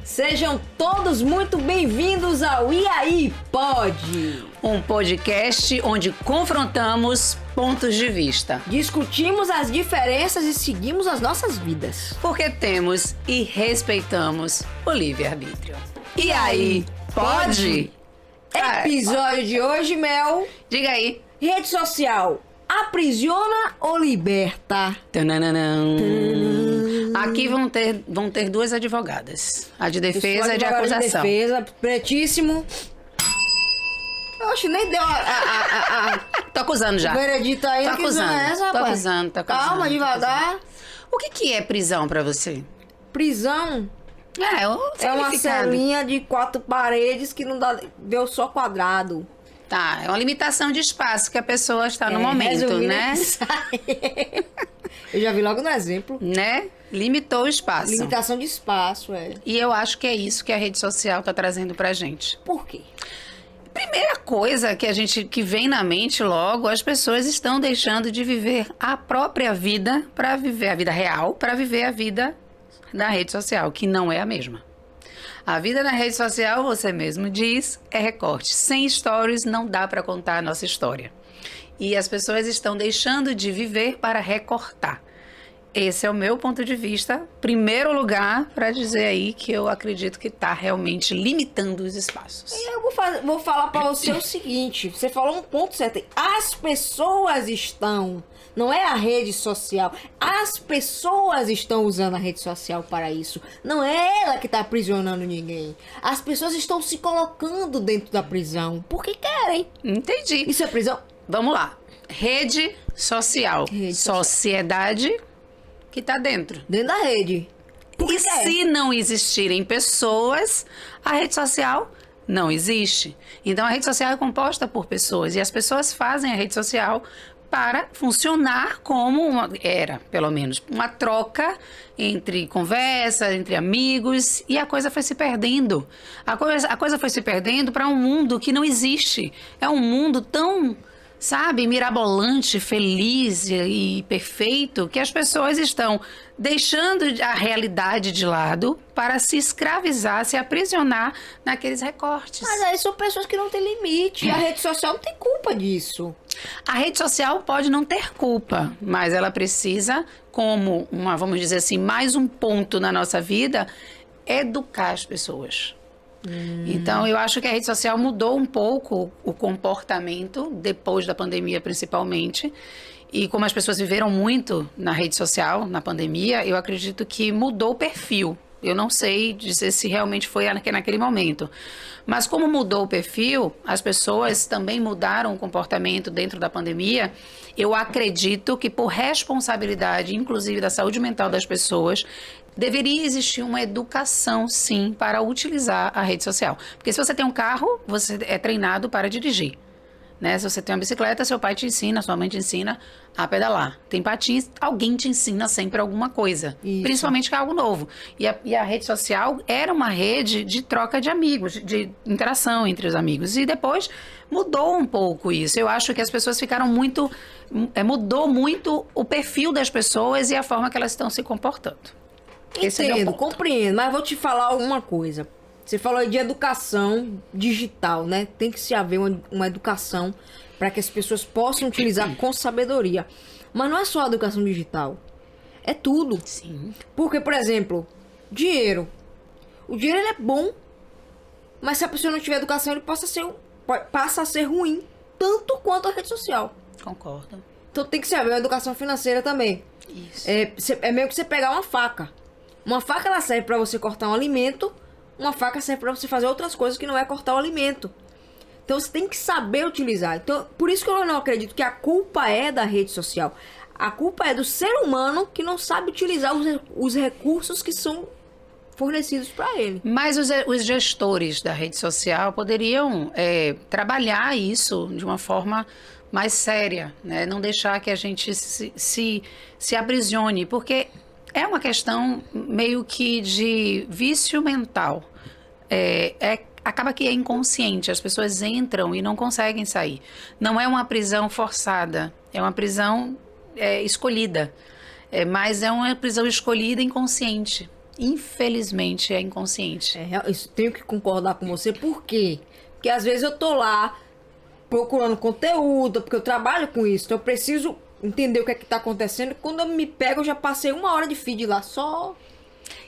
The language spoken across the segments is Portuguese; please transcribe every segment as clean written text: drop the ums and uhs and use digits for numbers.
Sejam todos muito bem-vindos ao E aí Pode, um podcast onde confrontamos pontos de vista. Discutimos as diferenças e seguimos as nossas vidas. Porque temos e respeitamos o livre-arbítrio. E aí, pode? Episódio de hoje, Mel. Diga aí. Rede social, aprisiona ou liberta? Tananã. Aqui vão ter duas advogadas. A de defesa e a de acusação. De defesa, pretíssimo. Eu acho que nem deu Tô acusando já. O veredito aí. Tô acusando. Tô acusando. Calma, devagar. O que é prisão pra você? Prisão é uma celinha de 4 paredes que não deu só quadrado. Tá, é uma limitação de espaço que a pessoa está no momento, né? Eu já vi logo no exemplo. Né? Limitou o espaço. Limitação de espaço, E eu acho que é isso que a rede social tá trazendo pra gente. Por quê? Primeira coisa que vem na mente logo, as pessoas estão deixando de viver a própria vida para viver a vida real, para viver a vida na rede social, que não é a mesma. A vida na rede social, você mesmo diz, é recorte. Sem stories não dá para contar a nossa história. E as pessoas estão deixando de viver para recortar. Esse é o meu ponto de vista. Primeiro lugar, para dizer aí que eu acredito que está realmente limitando os espaços. Eu vou falar para você o seguinte. Você falou um ponto certo. As pessoas estão... Não é a rede social. As pessoas estão usando a rede social para isso. Não é ela que está aprisionando ninguém. As pessoas estão se colocando dentro da prisão porque querem. Entendi. Isso é prisão? Vamos lá. Rede social. Sociedade que está dentro. Dentro da rede. E se não existirem pessoas, a rede social não existe. Então a rede social é composta por pessoas. E as pessoas fazem a rede social para funcionar como pelo menos, uma troca entre conversa, entre amigos, e a coisa foi se perdendo. A coisa foi se perdendo para um mundo que não existe. É um mundo tão, mirabolante, feliz e perfeito, que as pessoas estão deixando a realidade de lado para se escravizar, se aprisionar naqueles recortes. Mas aí são pessoas que não têm limite. A rede social não tem culpa disso. A rede social pode não ter culpa, mas ela precisa, como vamos dizer assim, mais um ponto na nossa vida, educar as pessoas. Então, eu acho que a rede social mudou um pouco o comportamento, depois da pandemia principalmente. E como as pessoas viveram muito na rede social, na pandemia, eu acredito que mudou o perfil. Eu não sei dizer se realmente foi naquele momento. Mas como mudou o perfil, as pessoas também mudaram o comportamento dentro da pandemia. Eu acredito que por responsabilidade, inclusive da saúde mental das pessoas, deveria existir uma educação, sim, para utilizar a rede social. Porque se você tem um carro, você é treinado para dirigir. Né? Se você tem uma bicicleta, seu pai te ensina, sua mãe te ensina a pedalar. Tem patins, alguém te ensina sempre alguma coisa. Isso. Principalmente que é algo novo. E a rede social era uma rede de troca de amigos, de interação entre os amigos. E depois mudou um pouco isso. Eu acho que as pessoas ficaram muito... mudou muito o perfil das pessoas e a forma que elas estão se comportando. Entendo, compreendo. Mas vou te falar alguma coisa. Você falou aí de educação digital, né? Tem que se haver uma educação para que as pessoas possam utilizar com sabedoria. Mas não é só a educação digital. É tudo. Sim. Porque, por exemplo, dinheiro. O dinheiro ele é bom, mas se a pessoa não tiver educação, ele passa a ser ruim, tanto quanto a rede social. Concordo. Então tem que se haver uma educação financeira também. Isso. É meio que você pegar uma faca. Uma faca ela serve para você cortar um alimento. Uma faca serve para você fazer outras coisas que não é cortar o alimento. Então você tem que saber utilizar. Então, por isso que eu não acredito que a culpa é da rede social. A culpa é do ser humano que não sabe utilizar os recursos que são fornecidos para ele. Mas os gestores da rede social poderiam trabalhar isso de uma forma mais séria, né? Não deixar que a gente se aprisione, porque é uma questão meio que de vício mental. Acaba que é inconsciente, as pessoas entram e não conseguem sair. Não é uma prisão forçada, é uma prisão escolhida, mas é uma prisão escolhida inconsciente. Infelizmente, é inconsciente. Isso tenho que concordar com você. Por quê? Porque às vezes eu tô lá procurando conteúdo, porque eu trabalho com isso, então eu preciso entender o que é que tá acontecendo. Quando eu me pego, eu já passei 1 hora de feed lá só.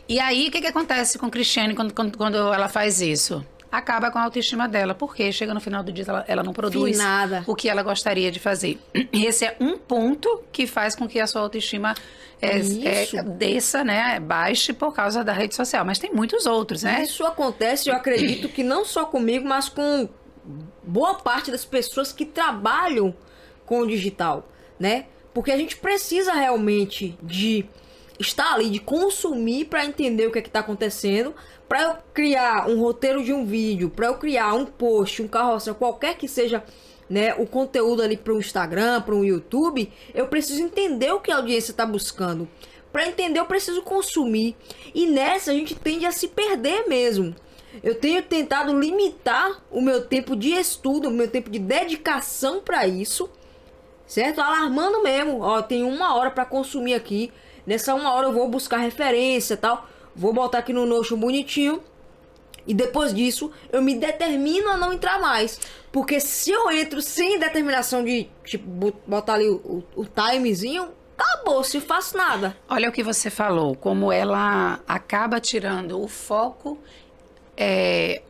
E aí, o que acontece com Cristiane quando ela faz isso? Acaba com a autoestima dela, porque chega no final do dia ela não produz Nada. o que ela gostaria de fazer. Esse é um ponto que faz com que a sua autoestima desça, né, baixe por causa da rede social. Mas tem muitos outros, né? Isso acontece, eu acredito que não só comigo, mas com boa parte das pessoas que trabalham com o digital, né? Porque a gente precisa realmente de estar ali, de consumir para entender o que é que tá acontecendo, para eu criar um roteiro de um vídeo, para eu criar um post, um carrossel, qualquer que seja, né, o conteúdo ali para o Instagram, para o YouTube, eu preciso entender o que a audiência está buscando. Para entender, eu preciso consumir. E nessa a gente tende a se perder mesmo. Eu tenho tentado limitar o meu tempo de estudo, o meu tempo de dedicação para isso, certo? Alarmando mesmo. Ó, tenho 1 hora para consumir aqui. Nessa 1 hora eu vou buscar referência e tal. Vou botar aqui no Notion bonitinho. E depois disso, eu me determino a não entrar mais. Porque se eu entro sem determinação de, tipo, botar ali o timezinho, acabou, se faço nada. Olha o que você falou, como ela acaba tirando o foco,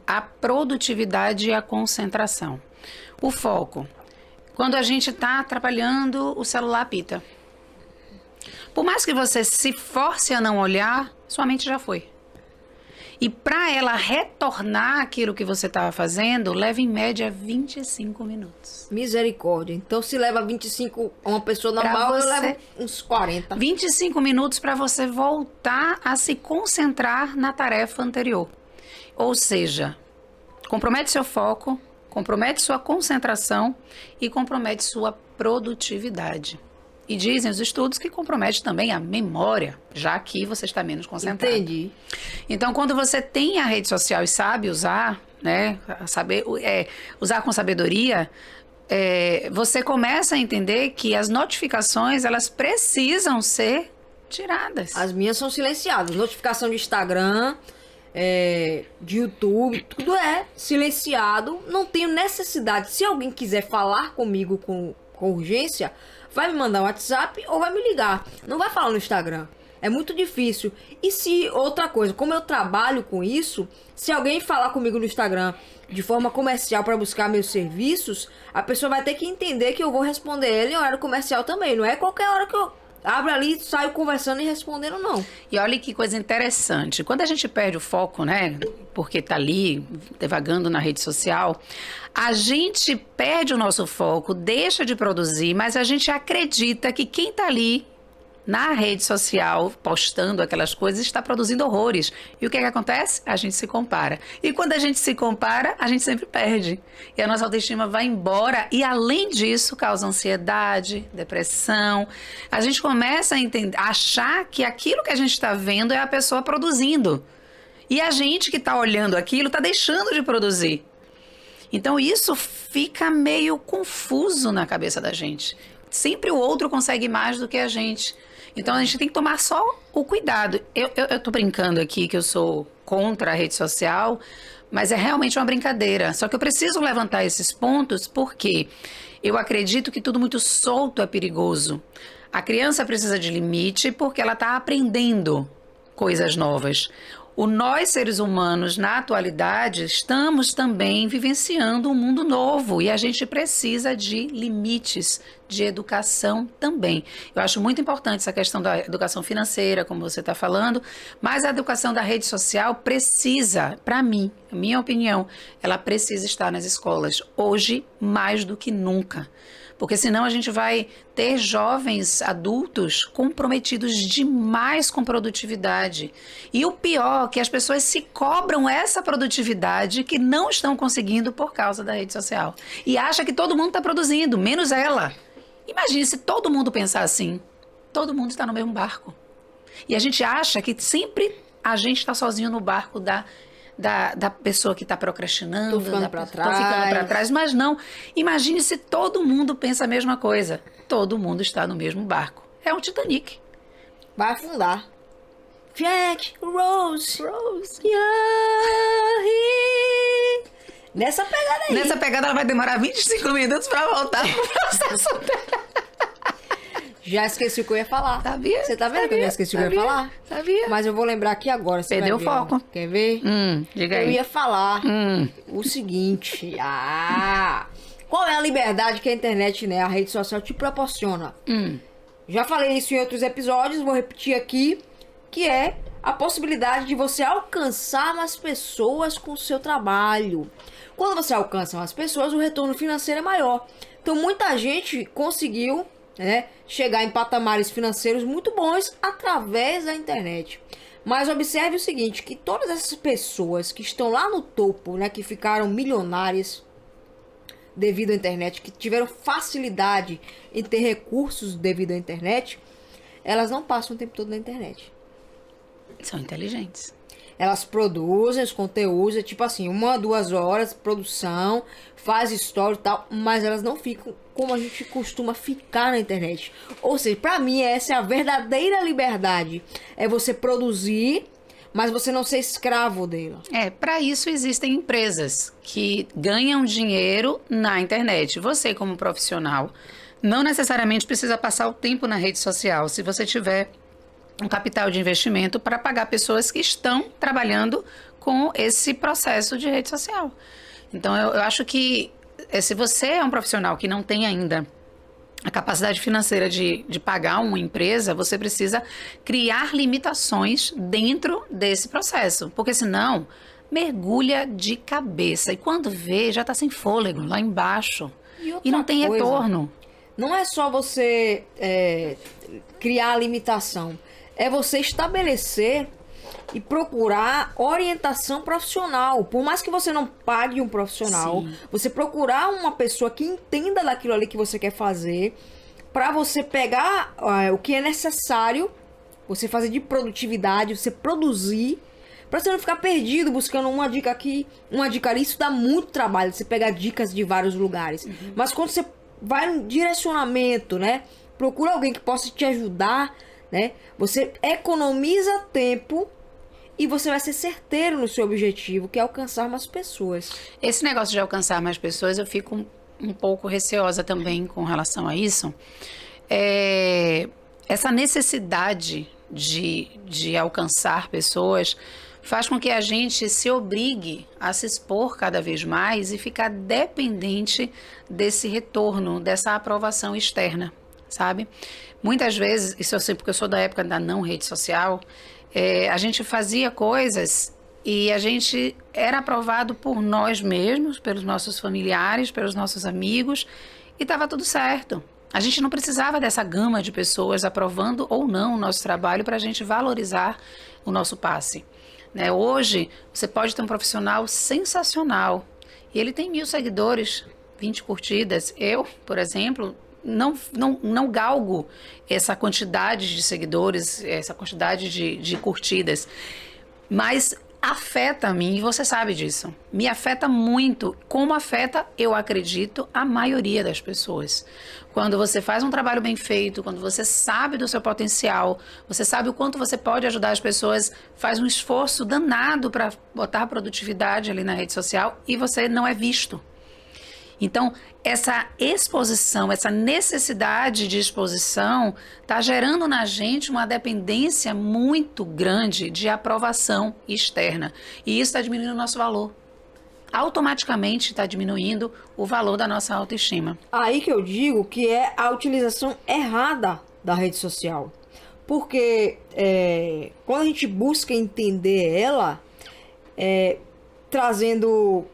a produtividade e a concentração. O foco. Quando a gente está trabalhando, o celular apita. Por mais que você se force a não olhar, sua mente já foi. E para ela retornar aquilo que você estava fazendo, leva em média 25 minutos. Misericórdia. Então se leva 25 a uma pessoa normal, eu levo uns 40. 25 minutos para você voltar a se concentrar na tarefa anterior. Ou seja, compromete seu foco, compromete sua concentração e compromete sua produtividade. E dizem os estudos que compromete também a memória, já que você está menos concentrado. Entendi. Então, quando você tem a rede social e sabe usar, né, usar com sabedoria, você começa a entender que as notificações, elas precisam ser tiradas. As minhas são silenciadas. Notificação de Instagram, de YouTube, tudo é silenciado. Não tenho necessidade. Se alguém quiser falar comigo com urgência, vai me mandar um WhatsApp ou vai me ligar. Não vai falar no Instagram. É muito difícil. E se outra coisa, como eu trabalho com isso, se alguém falar comigo no Instagram de forma comercial para buscar meus serviços, a pessoa vai ter que entender que eu vou responder ele em horário comercial também. Não é qualquer hora que eu abro ali, saio conversando e respondendo, não. E olha que coisa interessante. Quando a gente perde o foco, né? Porque tá ali, devagando na rede social, a gente perde o nosso foco, deixa de produzir, mas a gente acredita que quem tá ali na rede social, postando aquelas coisas, está produzindo horrores. E o que acontece? A gente se compara. E quando a gente se compara, a gente sempre perde. E a nossa autoestima vai embora e, além disso, causa ansiedade, depressão. A gente começa a achar que aquilo que a gente está vendo é a pessoa produzindo. E a gente que está olhando aquilo está deixando de produzir. Então, isso fica meio confuso na cabeça da gente. Sempre o outro consegue mais do que a gente. Então, a gente tem que tomar só o cuidado. Eu tô brincando aqui que eu sou contra a rede social, mas é realmente uma brincadeira. Só que eu preciso levantar esses pontos porque eu acredito que tudo muito solto é perigoso. A criança precisa de limite porque ela está aprendendo coisas novas. Nós, seres humanos, na atualidade, estamos também vivenciando um mundo novo e a gente precisa de limites de educação também. Eu acho muito importante essa questão da educação financeira, como você está falando, mas a educação da rede social precisa, para mim, a minha opinião, ela precisa estar nas escolas, hoje mais do que nunca. Porque senão a gente vai ter jovens adultos comprometidos demais com produtividade. E o pior, que as pessoas se cobram essa produtividade que não estão conseguindo por causa da rede social. E acha que todo mundo está produzindo, menos ela. Imagine se todo mundo pensar assim. Todo mundo está no mesmo barco. E a gente acha que sempre a gente está sozinho no barco da pessoa que está procrastinando, Tô ficando para trás, mas não. Imagine se todo mundo pensa a mesma coisa. Todo mundo está no mesmo barco. É um Titanic. Vai afundar. Jack, Rose. Rose. Nessa pegada aí. Nessa pegada ela vai demorar 25 minutos pra voltar pro processo dela. Já esqueci o que eu ia falar. Sabia? Você tá vendo que eu já esqueci o que eu ia falar? Sabia. Mas eu vou lembrar aqui agora. Você Perdeu vai ver, o foco. ó. Quer ver? Diga aí. Eu ia falar o seguinte. Qual é a liberdade que a internet, né, a rede social te proporciona? Já falei isso em outros episódios, vou repetir aqui, que é a possibilidade de você alcançar mais pessoas com o seu trabalho. Quando você alcança mais pessoas, o retorno financeiro é maior. Então, muita gente conseguiu, né, chegar em patamares financeiros muito bons através da internet. Mas observe o seguinte, que todas essas pessoas que estão lá no topo, né, que ficaram milionárias devido à internet, que tiveram facilidade em ter recursos devido à internet, elas não passam o tempo todo na internet. São inteligentes. Elas produzem os conteúdos, é tipo assim, 1 2 horas, produção, faz story e tal, mas elas não ficam como a gente costuma ficar na internet. Ou seja, pra mim essa é a verdadeira liberdade. É você produzir, mas você não ser escravo dela. Para isso existem empresas que ganham dinheiro na internet. Você, como profissional, não necessariamente precisa passar o tempo na rede social. Se você tiver um capital de investimento para pagar pessoas que estão trabalhando com esse processo de rede social. Então, eu acho que se você é um profissional que não tem ainda a capacidade financeira de pagar uma empresa, você precisa criar limitações dentro desse processo, porque senão mergulha de cabeça e quando vê já está sem fôlego lá embaixo e não tem retorno. Não é só você criar a limitação, é você estabelecer e procurar orientação profissional. Por mais que você não pague um profissional, você procurar uma pessoa que entenda daquilo ali que você quer fazer, para você pegar o que é necessário, você fazer de produtividade, você produzir, para você não ficar perdido buscando uma dica aqui, uma dica ali. Isso dá muito trabalho, você pegar dicas de vários lugares. Mas quando você vai no direcionamento, né? Procura alguém que possa te ajudar, né? Você economiza tempo e você vai ser certeiro no seu objetivo, que é alcançar mais pessoas. Esse negócio de alcançar mais pessoas, eu fico um pouco receosa também com relação a isso. Essa necessidade de alcançar pessoas faz com que a gente se obrigue a se expor cada vez mais e ficar dependente desse retorno, dessa aprovação externa, sabe? Muitas vezes, isso eu sei porque eu sou da época da não rede social, a gente fazia coisas e a gente era aprovado por nós mesmos, pelos nossos familiares, pelos nossos amigos, e estava tudo certo. A gente não precisava dessa gama de pessoas aprovando ou não o nosso trabalho para a gente valorizar o nosso passe. Né? Hoje, você pode ter um profissional sensacional e ele tem 1000 seguidores, 20 curtidas. Eu, por exemplo, não galgo essa quantidade de seguidores, essa quantidade de curtidas, mas afeta a mim, e você sabe disso. Me afeta muito, como afeta, eu acredito, a maioria das pessoas. Quando você faz um trabalho bem feito, quando você sabe do seu potencial, você sabe o quanto você pode ajudar as pessoas, faz um esforço danado para botar produtividade ali na rede social e você não é visto. Então, essa exposição, essa necessidade de exposição está gerando na gente uma dependência muito grande de aprovação externa. E isso está diminuindo o nosso valor. Automaticamente está diminuindo o valor da nossa autoestima. Aí que eu digo que é a utilização errada da rede social. Porque quando a gente busca entender ela, trazendo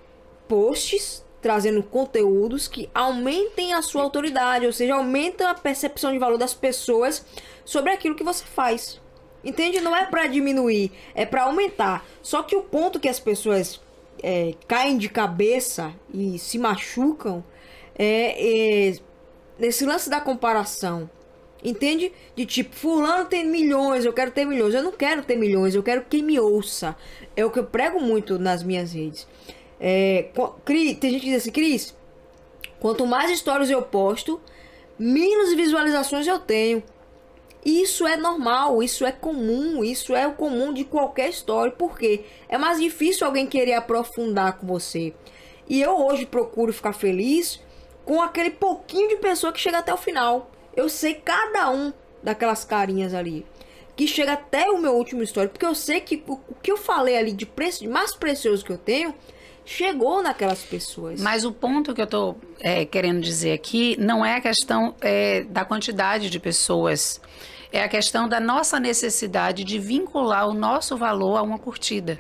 posts, trazendo conteúdos que aumentem a sua autoridade, ou seja, aumentam a percepção de valor das pessoas sobre aquilo que você faz. Entende? Não é para diminuir, é para aumentar. Só que o ponto que as pessoas caem de cabeça e se machucam nesse lance da comparação. Entende? De tipo, fulano tem milhões, eu quero ter milhões. Eu não quero ter milhões, eu quero quem me ouça. É o que eu prego muito nas minhas redes. Tem gente que diz assim, Cris, quanto mais stories eu posto, menos visualizações eu tenho. E isso é normal, isso é comum, isso é o comum de qualquer história. Por quê? É mais difícil alguém querer aprofundar com você. E eu hoje procuro ficar feliz com aquele pouquinho de pessoa que chega até o final. Eu sei cada um daquelas carinhas ali, que chega até o meu último story, porque eu sei que o que eu falei ali de mais precioso que eu tenho, chegou naquelas pessoas. Mas o ponto que eu tô querendo dizer aqui não é a questão da quantidade de pessoas. É a questão da nossa necessidade de vincular o nosso valor a uma curtida.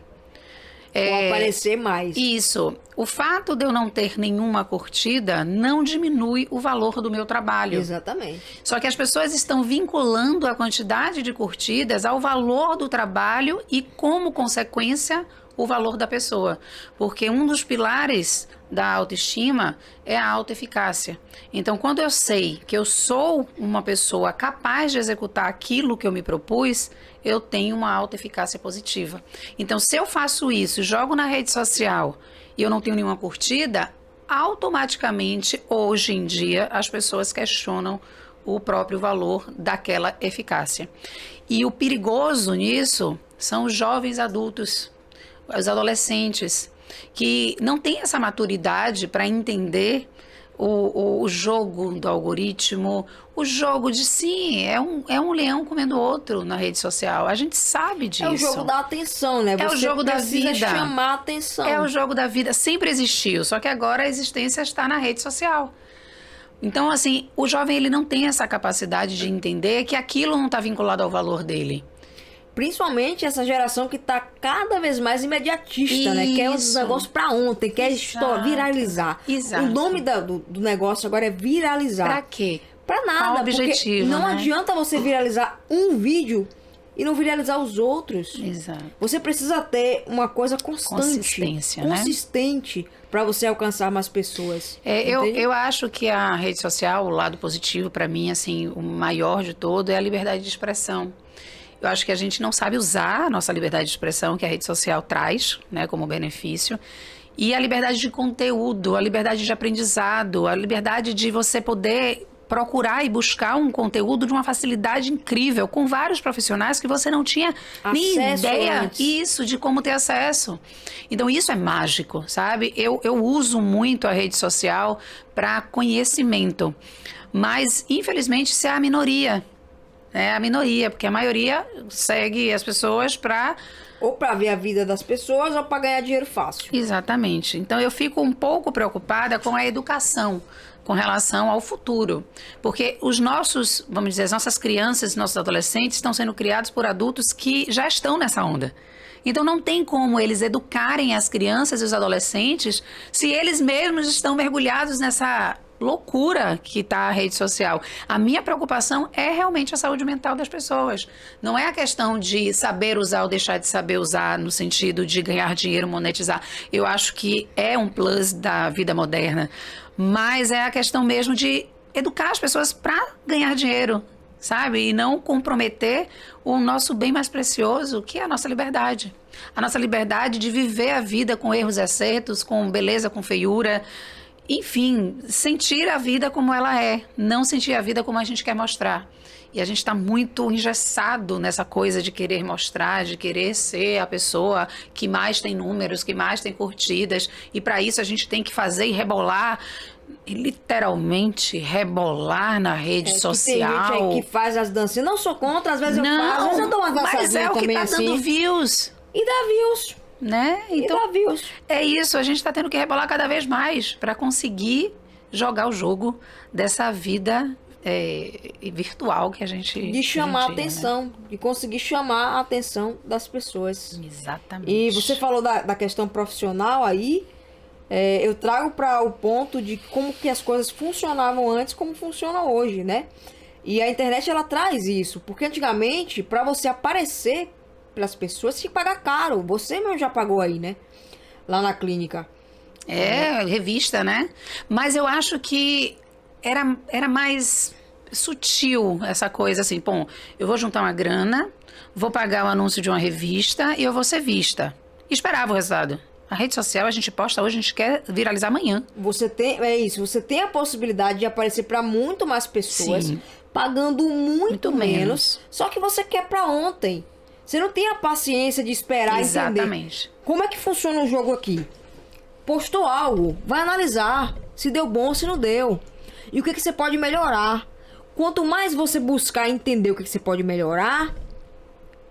Ou aparecer mais. Isso. O fato de eu não ter nenhuma curtida não diminui o valor do meu trabalho. Exatamente. Só que as pessoas estão vinculando a quantidade de curtidas ao valor do trabalho e, como consequência, o valor da pessoa. Porque um dos pilares da autoestima é a autoeficácia. Então, quando eu sei que eu sou uma pessoa capaz de executar aquilo que eu me propus, eu tenho uma autoeficácia positiva. Então, se eu faço isso, jogo na rede social e eu não tenho nenhuma curtida, automaticamente, hoje em dia, as pessoas questionam o próprio valor daquela eficácia. E o perigoso nisso são os jovens adultos, os adolescentes, que não têm essa maturidade para entender o jogo do algoritmo, o jogo de sim, é um leão comendo outro na rede social. A gente sabe disso. É o jogo da atenção, né? É o jogo da vida. Chamar a atenção. É o jogo da vida. Sempre existiu, só que agora a existência está na rede social. Então, assim, o jovem ele não tem essa capacidade de entender que aquilo não está vinculado ao valor dele. Principalmente essa geração que tá cada vez mais imediatista, né? Quer os negócios pra ontem, quer viralizar. Exato. O nome do negócio agora é viralizar. Pra quê? Pra nada. Qual o objetivo, não né? adianta você viralizar um vídeo e não viralizar os outros. Exato. Você precisa ter uma coisa constante. Consistência, consistente, para você alcançar mais pessoas. Eu acho que a rede social, o lado positivo pra mim, assim, o maior de todo é a liberdade de expressão. Eu acho que a gente não sabe usar a nossa liberdade de expressão que a rede social traz, né, como benefício. E a liberdade de conteúdo, a liberdade de aprendizado, a liberdade de você poder procurar e buscar um conteúdo de uma facilidade incrível, com vários profissionais que você não tinha nem ideia de como ter acesso. Então, isso é mágico, sabe? Eu uso muito a rede social para conhecimento, mas, infelizmente, isso é a minoria. É a minoria, porque a maioria segue as pessoas para... Ou para ver a vida das pessoas ou para ganhar dinheiro fácil. Exatamente. Então, eu fico um pouco preocupada com a educação com relação ao futuro. Porque os nossos, vamos dizer, as nossas crianças, nossos adolescentes estão sendo criados por adultos que já estão nessa onda. Então, não tem como eles educarem as crianças e os adolescentes se eles mesmos estão mergulhados nessa loucura que está a rede social. A minha preocupação é realmente a saúde mental das pessoas. Não é a questão de saber usar ou deixar de saber usar no sentido de ganhar dinheiro, monetizar. Eu acho que é um plus da vida moderna. Mas é a questão mesmo de educar as pessoas para ganhar dinheiro, sabe? E não comprometer o nosso bem mais precioso, que é a nossa liberdade. A nossa liberdade de viver a vida com erros e acertos, com beleza, com feiura. Enfim, sentir a vida como ela é, não sentir a vida como a gente quer mostrar. E a gente está muito engessado nessa coisa de querer mostrar, de querer ser a pessoa que mais tem números, que mais tem curtidas. E para isso a gente tem que fazer e rebolar, literalmente rebolar na rede social. Tem gente aí que faz as dancinhas. Não sou contra, às vezes eu faço. Às vezes eu dou uma dançadinha também assim. Mas é o que tá dando views. E dá views. Né? Então, views. É isso, a gente está tendo que rebolar cada vez mais para conseguir jogar o jogo dessa vida virtual que a gente... De chamar a né? atenção, de conseguir chamar a atenção das pessoas. Exatamente. E você falou da questão profissional aí, eu trago para o ponto de como que as coisas funcionavam antes, como funcionam hoje, né? E a internet, ela traz isso, porque antigamente, para você aparecer pelas pessoas, tinha que pagar caro. Você mesmo já pagou aí, né? Lá na clínica. Revista, né? Mas eu acho que era mais sutil essa coisa assim, bom, eu vou juntar uma grana, vou pagar o anúncio de uma revista e eu vou ser vista. E esperava o resultado. A rede social a gente posta hoje, a gente quer viralizar amanhã. Você tem a possibilidade de aparecer para muito mais pessoas. Sim. pagando muito menos. menos. Só que você quer pra ontem. Você não tem a paciência de esperar e entender. Exatamente. Como é que funciona o jogo aqui? Postou algo, vai analisar se deu bom ou se não deu. E o que você pode melhorar. Quanto mais você buscar entender o que você pode melhorar,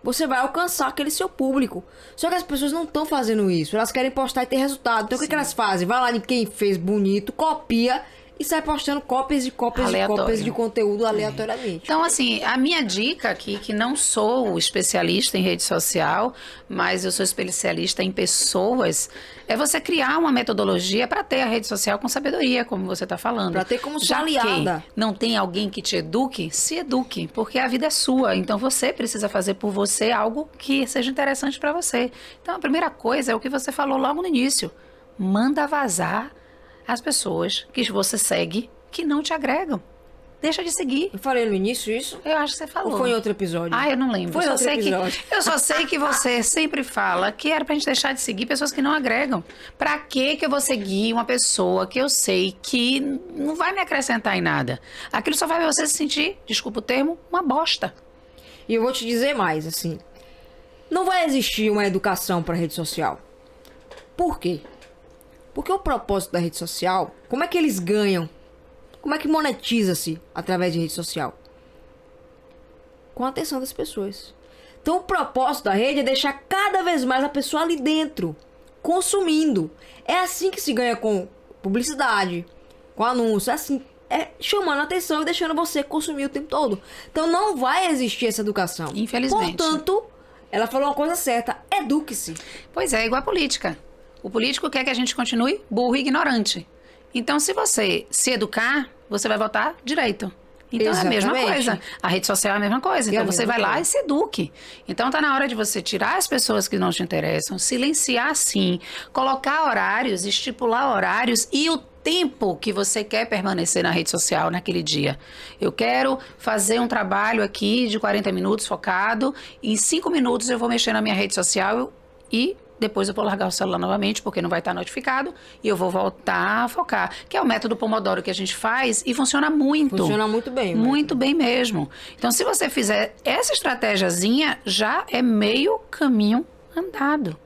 você vai alcançar aquele seu público. Só que as pessoas não estão fazendo isso. Elas querem postar e ter resultado. Então o que elas fazem? Vai lá de quem fez bonito, copia e sai postando cópias de cópias de cópias de conteúdo aleatoriamente. Então, assim, a minha dica aqui, que não sou especialista em rede social, mas eu sou especialista em pessoas, é você criar uma metodologia para ter a rede social com sabedoria, como você está falando. Para ter como sua Já aliada. que não tem alguém que te eduque, se eduque, porque a vida é sua. Então, você precisa fazer por você algo que seja interessante para você. Então, a primeira coisa é o que você falou logo no início. Manda vazar as pessoas que você segue que não te agregam. Deixa de seguir. Eu falei no início isso? Eu acho que você falou. Ou foi em outro episódio? Ah, eu não lembro. Foi Eu outro episódio. eu só sei que você sempre fala que era pra gente deixar de seguir pessoas que não agregam. Pra que eu vou seguir uma pessoa que eu sei que não vai me acrescentar em nada? Aquilo só vai você se sentir, desculpa o termo, uma bosta. E eu vou te dizer mais, assim. Não vai existir uma educação para rede social. Por quê? Porque o propósito da rede social, como é que eles ganham? Como é que monetiza-se através de rede social? Com a atenção das pessoas. Então o propósito da rede é deixar cada vez mais a pessoa ali dentro, consumindo. É assim que se ganha com publicidade, com anúncio, é assim. É chamando a atenção e deixando você consumir o tempo todo. Então não vai existir essa educação. Infelizmente. Portanto, ela falou uma coisa certa, eduque-se. Pois é, igual a política. O político quer que a gente continue burro e ignorante. Então, se você se educar, você vai votar direito. Então, Exatamente. é a mesma coisa. A rede social é a mesma coisa. Então, você vai lá coisa. e se eduque. Então, tá na hora de você tirar as pessoas que não te interessam, silenciar sim, colocar horários, estipular horários e o tempo que você quer permanecer na rede social naquele dia. Eu quero fazer um trabalho aqui de 40 minutos focado. Em 5 minutos eu vou mexer na minha rede social e depois eu vou largar o celular novamente, porque não vai estar notificado, e eu vou voltar a focar. Que é o método Pomodoro que a gente faz e funciona muito. Funciona muito bem. Muito bem mesmo. Então, se você fizer essa estratégiazinha, já é meio caminho andado.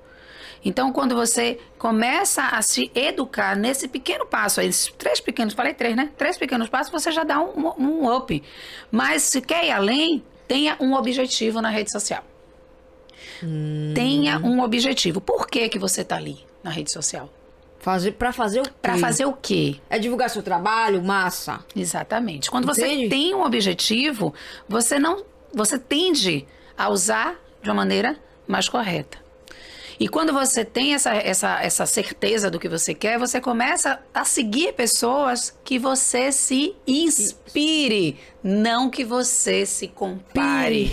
Então, quando você começa a se educar nesse pequeno passo, esses 3 pequenos, falei 3, né? 3 pequenos passos, você já dá um up. Mas se quer ir além, tenha um objetivo na rede social. Tenha um objetivo. Por que você está ali na rede social? Pra fazer o quê? Para fazer o quê? É divulgar seu trabalho, massa. Exatamente. Quando Entende? você tem um objetivo, você tende a usar de uma maneira mais correta. E quando você tem essa certeza do que você quer, você começa a seguir pessoas que você se inspire, não que você se compare.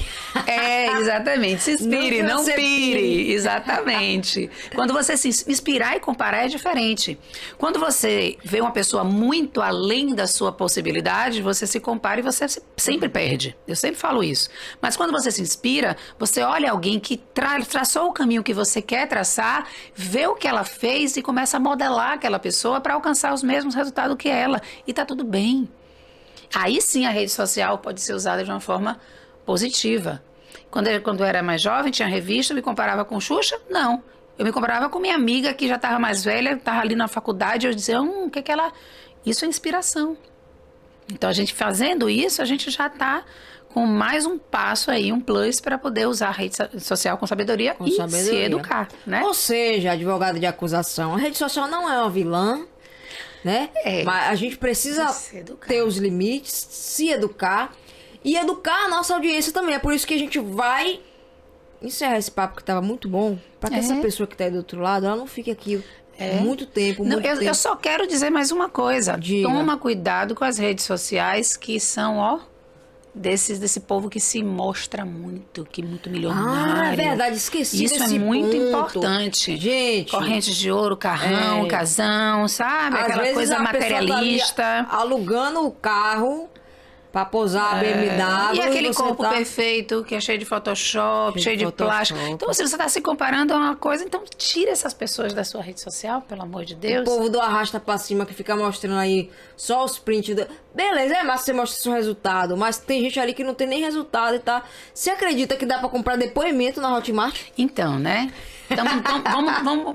Exatamente. Se inspire, não pire. Exatamente. Quando você se inspirar e comparar é diferente. Quando você vê uma pessoa muito além da sua possibilidade, você se compara e você sempre perde. Eu sempre falo isso. Mas quando você se inspira, você olha alguém que traçou o caminho que você quer traçar, vê o que ela fez e começa a modelar aquela pessoa para alcançar os mesmos resultados que ela. E tá tudo bem. Aí sim a rede social pode ser usada de uma forma positiva. Quando eu era mais jovem, tinha revista, eu me comparava com Xuxa? Não. Eu me comparava com minha amiga que já estava mais velha, estava ali na faculdade, eu dizia, o que ela... Isso é inspiração. Então, a gente fazendo isso, a gente já está com mais um passo aí, um plus para poder usar a rede social com sabedoria se educar, né? Ou seja, advogado de acusação, a rede social não é uma vilã, né? Mas a gente precisa ter os limites, se educar e educar a nossa audiência também. É por isso que a gente vai encerrar esse papo que estava muito bom, para que essa pessoa que está aí do outro lado, ela não fique aqui muito tempo, Eu só quero dizer mais uma coisa. Diga. Toma cuidado com as redes sociais que são, desse povo que se mostra muito, que muito milionário. Ah, é verdade, esqueci Isso desse é muito ponto. importante. Gente, correntes de ouro, carrão, casão, sabe? às Aquela vezes coisa a pessoa tá ali materialista. alugando o carro Pra posar a BMW. E aquele você corpo tá... perfeito, que é cheio de Photoshop, cheio de plástico. Então, se você está se comparando a uma coisa, então tira essas pessoas da sua rede social, pelo amor de Deus. O povo do arrasta pra cima que fica mostrando aí só os prints. Beleza, é massa você mostrar seu resultado, mas tem gente ali que não tem nem resultado e tá... Você acredita que dá pra comprar depoimento na Hotmart? Então, né? Então,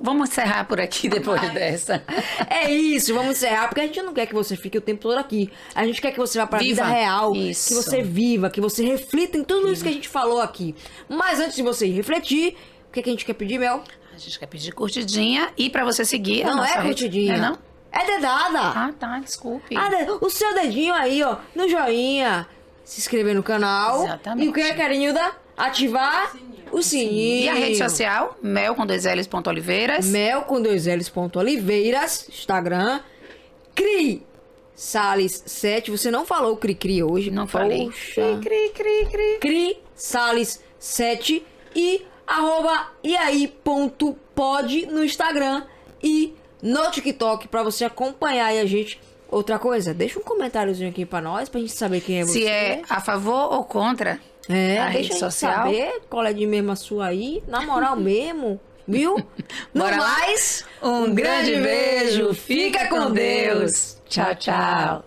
vamos encerrar por aqui depois dessa. É isso, vamos encerrar, porque a gente não quer que você fique o tempo todo aqui. A gente quer que você vá pra vida real, isso. que você viva, que você reflita em tudo isso que a gente falou aqui. Mas antes de você refletir, o que a gente quer pedir, Mel? A gente quer pedir curtidinha e pra você seguir a Não nossa é curtidinha. rede... Não? É dedada. Ah, tá, desculpe. O seu dedinho aí, ó, no joinha. Se inscrever no canal. Exatamente. E o que é, Carinilda? Ativar o sininho. E a rede social? Mel com 2Ls.oliveiras. Mel com 2Ls.oliveiras. Instagram. Cri Salles 7. Você não falou Cri hoje. Não falei. Poxa. Cri. Cri Salles 7. E @iai.pod no Instagram. E no TikTok pra você acompanhar aí a gente. Outra coisa, deixa um comentáriozinho aqui pra nós, pra gente saber quem é você. Se é a favor ou contra a deixa rede a gente social. saber qual é de mesmo a sua aí, na moral mesmo, viu? No Bora lá? mais, Um grande beijo. Fica com Deus. Tchau, tchau.